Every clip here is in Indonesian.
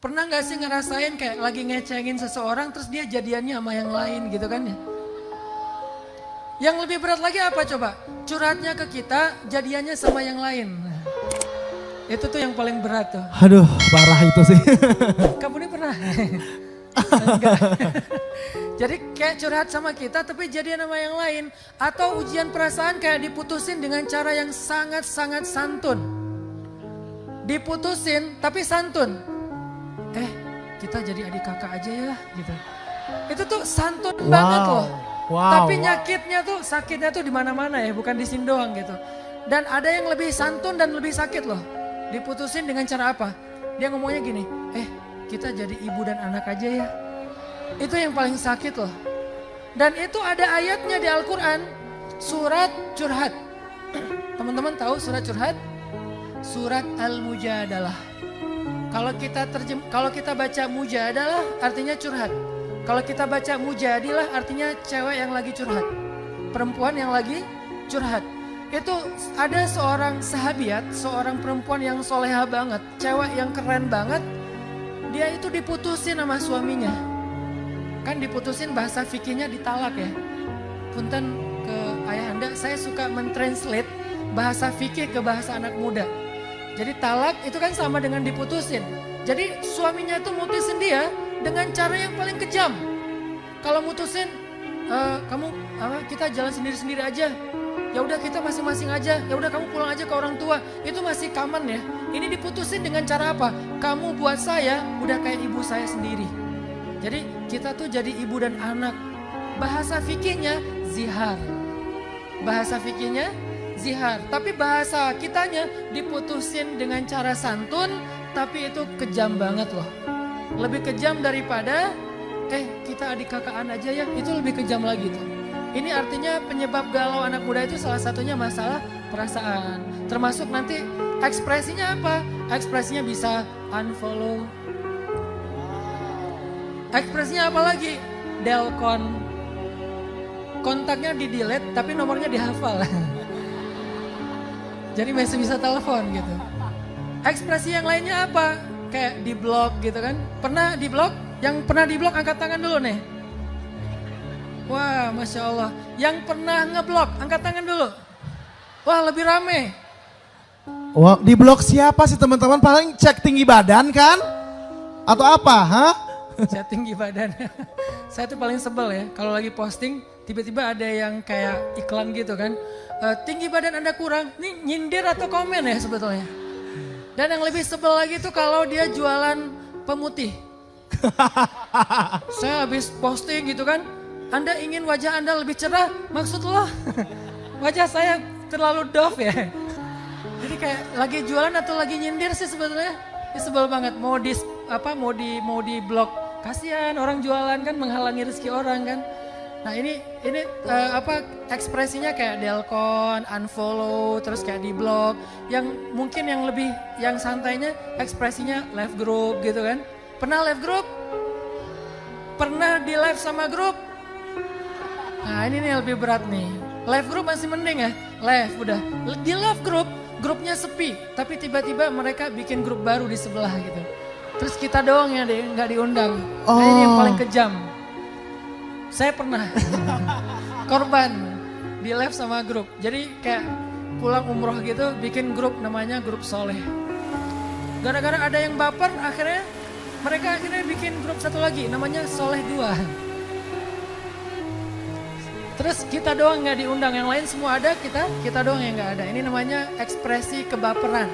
Pernah gak sih ngerasain kayak lagi ngecengin seseorang terus dia jadiannya sama yang lain gitu kan ya? Yang lebih berat lagi apa coba? Curhatnya ke kita, jadiannya sama yang lain. Itu tuh yang paling berat tuh. Aduh, parah itu sih. Kamu ini pernah? Enggak. Jadi kayak curhat sama kita tapi jadian sama yang lain. Atau ujian perasaan kayak diputusin dengan cara yang sangat-sangat santun. Diputusin tapi santun. Kita jadi adik kakak aja ya gitu. Itu tuh santun banget loh. Tapi nyakitnya tuh, sakitnya tuh di mana-mana ya, bukan di sini doang gitu. Dan ada yang lebih santun dan lebih sakit loh. Diputusin dengan cara apa? Dia ngomongnya gini, kita jadi ibu dan anak aja ya. Itu yang paling sakit loh. Dan itu ada ayatnya di Al-Quran, surat curhat. Teman-teman tahu surat curhat? Surat Al-Mujadalah. Kalau kita baca mujadalah artinya curhat. Kalau kita baca mujadilah artinya cewek yang lagi curhat. Perempuan yang lagi curhat. Itu ada seorang sahabiat, seorang perempuan yang soleha banget. Cewek yang keren banget. Dia itu diputusin sama suaminya. Kan diputusin bahasa fikihnya ditalak ya. Punten ke ayahanda, saya suka mentranslate bahasa fikih ke bahasa anak muda. Jadi talak itu kan sama dengan diputusin. Jadi suaminya itu mutusin dia dengan cara yang paling kejam. Kalau mutusin, kita jalan sendiri-sendiri aja. Ya udah kita masing-masing aja. Ya udah kamu pulang aja ke orang tua. Itu masih common ya. Ini diputusin dengan cara apa? Kamu buat saya udah kayak ibu saya sendiri. Jadi kita tuh jadi ibu dan anak. Bahasa fikihnya zihar. Bahasa fikihnya zihar. Tapi bahasa kitanya diputusin dengan cara santun. Tapi itu kejam banget loh. Lebih kejam daripada kita adik kakaan aja ya. Itu lebih kejam lagi tuh. Ini artinya penyebab galau anak muda itu salah satunya masalah perasaan. Termasuk nanti ekspresinya apa? Ekspresinya bisa unfollow. Ekspresinya apa lagi? Delcon. Kontaknya di delete tapi nomornya dihafal. Jadi masih bisa telepon gitu. Ekspresi yang lainnya apa? Kayak di blog gitu kan. Pernah di blog? Yang pernah di blog angkat tangan dulu nih. Wah, Masya Allah. Yang pernah ngeblok, angkat tangan dulu. Wah, lebih rame. Wah, di blog siapa sih teman-teman? Paling cek tinggi badan kan? Atau apa, hah? Cek tinggi badan. Saya tuh paling sebel ya, kalau lagi posting, tiba-tiba ada yang kayak iklan gitu kan. Tinggi badan Anda kurang, ini nyindir atau komen ya sebetulnya. Dan yang lebih sebel lagi tuh kalau dia jualan pemutih. Saya habis posting gitu kan. Anda ingin wajah Anda lebih cerah, maksud lo wajah saya terlalu doff ya. Jadi kayak lagi jualan atau lagi nyindir sih sebetulnya. Ini sebel banget, mau di blok. Kasihan orang jualan kan menghalangi rezeki orang kan. Nah ini ekspresinya kayak delcon, unfollow, terus kayak di blog. Yang mungkin yang santainya ekspresinya live group gitu kan. Pernah live group? Pernah di live sama grup? Nah ini nih lebih berat nih. Live group masih mending ya. Live udah. Di live group, grupnya sepi. Tapi tiba-tiba mereka bikin grup baru di sebelah gitu. Terus kita doang yang nggak diundang. Nah ini yang paling kejam. Saya pernah korban di live sama grup. Jadi kayak pulang umroh gitu bikin grup namanya grup soleh. Gara-gara ada yang baper mereka akhirnya bikin grup satu lagi namanya Soleh 2. Terus kita doang nggak diundang, yang lain semua ada, kita doang yang nggak ada. Ini namanya ekspresi kebaperan.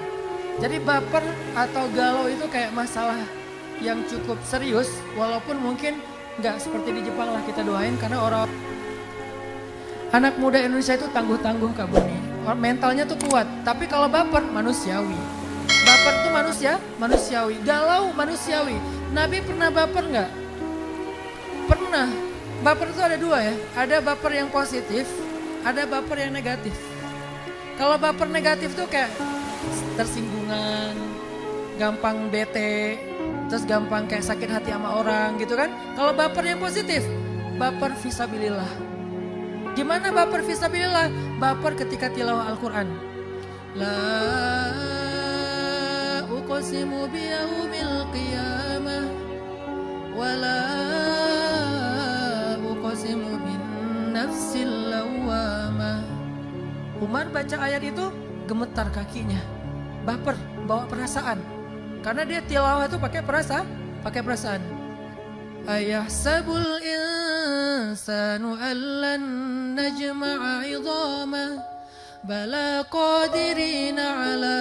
Jadi baper atau galau itu kayak masalah yang cukup serius, walaupun mungkin nggak seperti di Jepang lah, kita doain karena anak muda Indonesia itu tangguh-tangguh Kak Boni. Mentalnya tuh kuat, tapi kalau baper manusiawi. Baper tuh manusiawi, galau manusiawi. Nabi pernah baper nggak? Pernah. Baper itu ada dua ya, ada baper yang positif, ada baper yang negatif. Kalau baper negatif tuh kayak tersinggungan, gampang bete, terus gampang kayak sakit hati sama orang gitu kan. Kalau baper yang positif, baper fisabilillah. Gimana baper fisabilillah? Baper ketika tilawah Al-Quran. La uqsimu biyaumil qiyamah Umar baca ayat itu gemetar kakinya, baper, bawa perasaan. Karena dia tilawah itu pakai perasaan. Ayahsabul insanu allan najma'a 'idhamah bala qadirina 'ala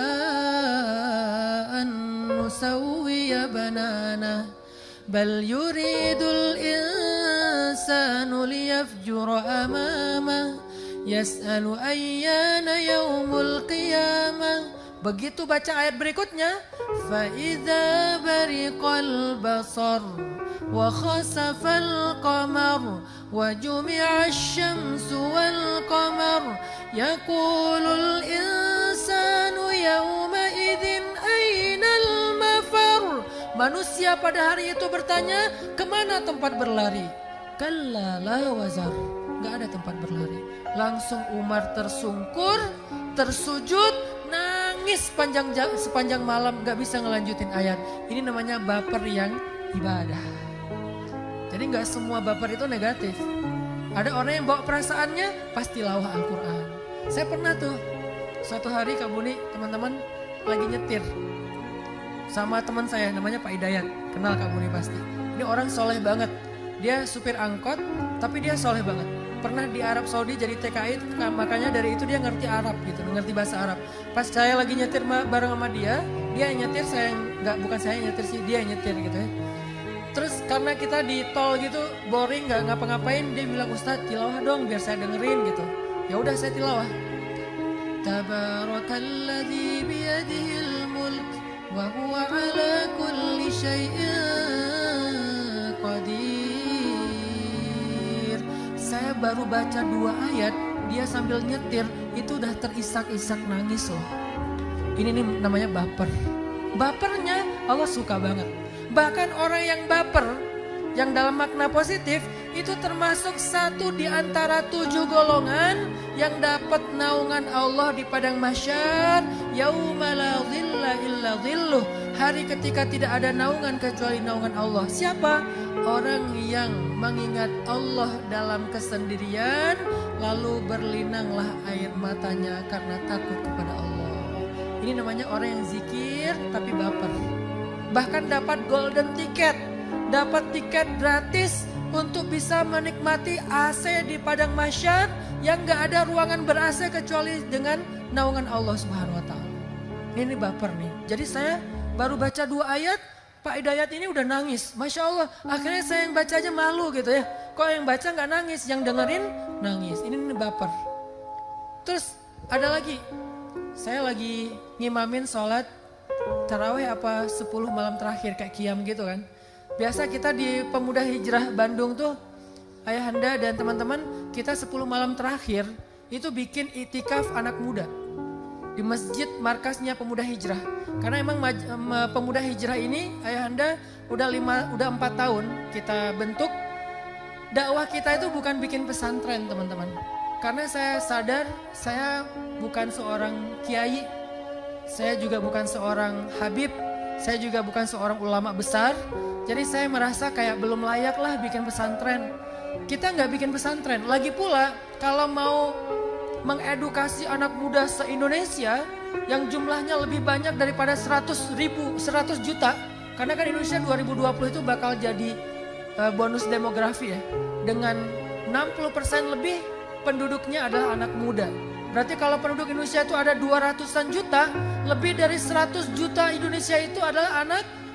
an nusawwiya banana bal yuridul insanu liyafjura amamah yas'alu ayyana yaumul qiyamah. Begitu baca ayat berikutnya, fa idza bariqal basar wa khasafal qamar wa jumi'a asy-syamsu wal qamar yaqulul insanu yawma idzin ainal mafar. Manusia pada hari itu bertanya, kemana tempat berlari? Kalla la wazar, gak ada tempat berlari. Langsung Umar tersungkur, tersujud, nangis sepanjang malam, gak bisa ngelanjutin ayat. Ini namanya baper yang ibadah. Jadi gak semua baper itu negatif. Ada orang yang bawa perasaannya pas tilawah Al-Quran. Saya pernah tuh, suatu hari Kak Buni, teman-teman lagi nyetir sama teman saya namanya Pak Hidayat. Kenal Kak Buni pasti. Ini orang soleh banget. Dia supir angkot, tapi dia soleh banget. Pernah di Arab Saudi jadi TKI, makanya dari itu dia ngerti Arab gitu, ngerti bahasa Arab. Pas saya lagi nyetir bareng sama dia yang nyetir, bukan saya yang nyetir sih, dia yang nyetir gitu ya. Terus karena kita di tol gitu boring, nggak ngapa-ngapain, dia bilang, Ustadz tilawah dong biar saya dengerin gitu. Ya udah saya tilawah. Tabarakalladzi biyadihil mulk wa huwa ala kulli syai'in qadir. Saya baru baca 2 ayat, dia sambil nyetir itu udah terisak-isak nangis loh. Ini nih namanya baper. Bapernya Allah suka banget. Bahkan orang yang baper, yang dalam makna positif, itu termasuk 1 di antara 7 golongan yang dapat naungan Allah di padang mahsyar. Yauma la dhilla illa dhilluh. Hari ketika tidak ada naungan kecuali naungan Allah. Siapa? Orang yang mengingat Allah dalam kesendirian, lalu berlinanglah air matanya karena takut kepada Allah. Ini namanya orang yang zikir tapi baper. Bahkan dapat golden ticket, dapat tiket gratis untuk bisa menikmati AC di padang mahsyar yang gak ada ruangan ber-AC kecuali dengan naungan Allah Subhanahu wa taala. Ini baper nih. Jadi saya baru baca 2 ayat, Pak Hidayat ini udah nangis. Masya Allah, akhirnya saya yang baca aja malu gitu ya. Kok yang baca gak nangis, yang dengerin nangis. Ini baper. Terus ada lagi, saya lagi ngimamin sholat tarawih apa 10 malam terakhir kayak qiyam gitu kan. Biasa kita di Pemuda Hijrah Bandung tuh, ayahanda dan teman-teman, kita 10 malam terakhir itu bikin itikaf anak muda di masjid markasnya Pemuda Hijrah. Karena emang Pemuda Hijrah ini ayahanda udah 4 tahun kita bentuk. Dakwah kita itu bukan bikin pesantren teman-teman. Karena saya sadar saya bukan seorang kiai, saya juga bukan seorang habib, saya juga bukan seorang ulama besar. Jadi saya merasa kayak belum layak lah bikin pesantren. Kita nggak bikin pesantren. Lagi pula kalau mau mengedukasi anak muda se-Indonesia yang jumlahnya lebih banyak daripada 100 juta. Karena kan Indonesia 2020 itu bakal jadi bonus demografi ya. Dengan 60% lebih penduduknya adalah anak muda. Berarti kalau penduduk Indonesia itu ada 200-an juta, lebih dari 100 juta Indonesia itu adalah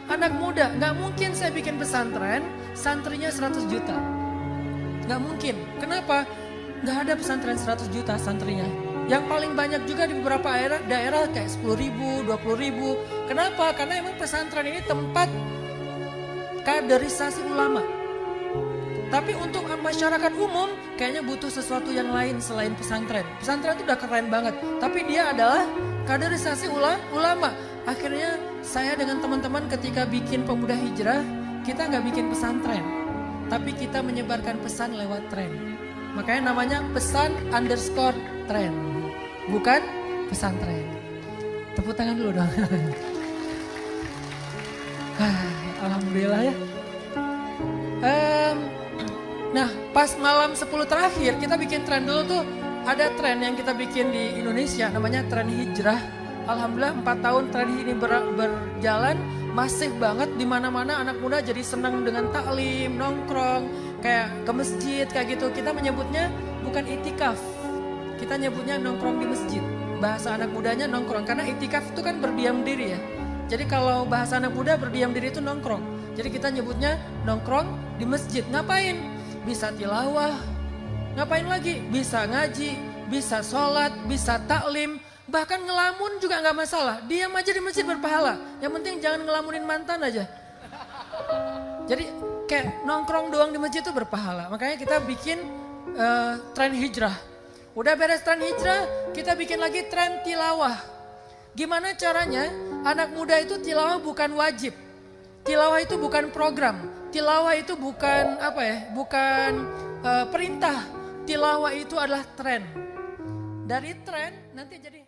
anak muda. Gak mungkin saya bikin pesantren, santrinya 100 juta. Gak mungkin. Kenapa? Gak ada pesantren 100 juta santrinya. Yang paling banyak juga di beberapa daerah kayak 10 ribu, 20 ribu. Kenapa? Karena emang pesantren ini tempat kaderisasi ulama. Tapi untuk masyarakat umum kayaknya butuh sesuatu yang lain selain pesantren. Pesantren itu udah keren banget. Tapi dia adalah kaderisasi ulama. Akhirnya saya dengan teman-teman ketika bikin Pemuda Hijrah, kita nggak bikin pesantren. Tapi kita menyebarkan pesan lewat tren. Makanya namanya pesan_tren. Bukan pesantren. Tepuk tangan dulu dong. Alhamdulillah ya. Nah pas malam 10 terakhir kita bikin tren dulu tuh. ada tren yang kita bikin di Indonesia namanya tren hijrah. Alhamdulillah 4 tahun tren ini berjalan masif banget, di mana-mana anak muda jadi senang dengan taklim, nongkrong, kayak ke masjid kayak gitu. Kita menyebutnya bukan itikaf, kita nyebutnya nongkrong di masjid. Bahasa anak mudanya nongkrong, karena itikaf itu kan berdiam diri ya. Jadi kalau bahasa anak muda berdiam diri itu nongkrong. Jadi kita nyebutnya nongkrong di masjid. Ngapain? Bisa tilawah, ngapain lagi? Bisa ngaji, bisa sholat, bisa taklim. Bahkan ngelamun juga nggak masalah. Diam aja di masjid berpahala. Yang penting jangan ngelamunin mantan aja. Jadi kayak nongkrong doang di masjid itu berpahala. Makanya kita bikin tren hijrah. Udah beres tren hijrah, kita bikin lagi tren tilawah. Gimana caranya? Anak muda itu tilawah bukan wajib. Tilawah itu bukan program. Tilawah itu bukan apa ya? Bukan perintah. Tilawah itu adalah tren. Dari tren nanti jadi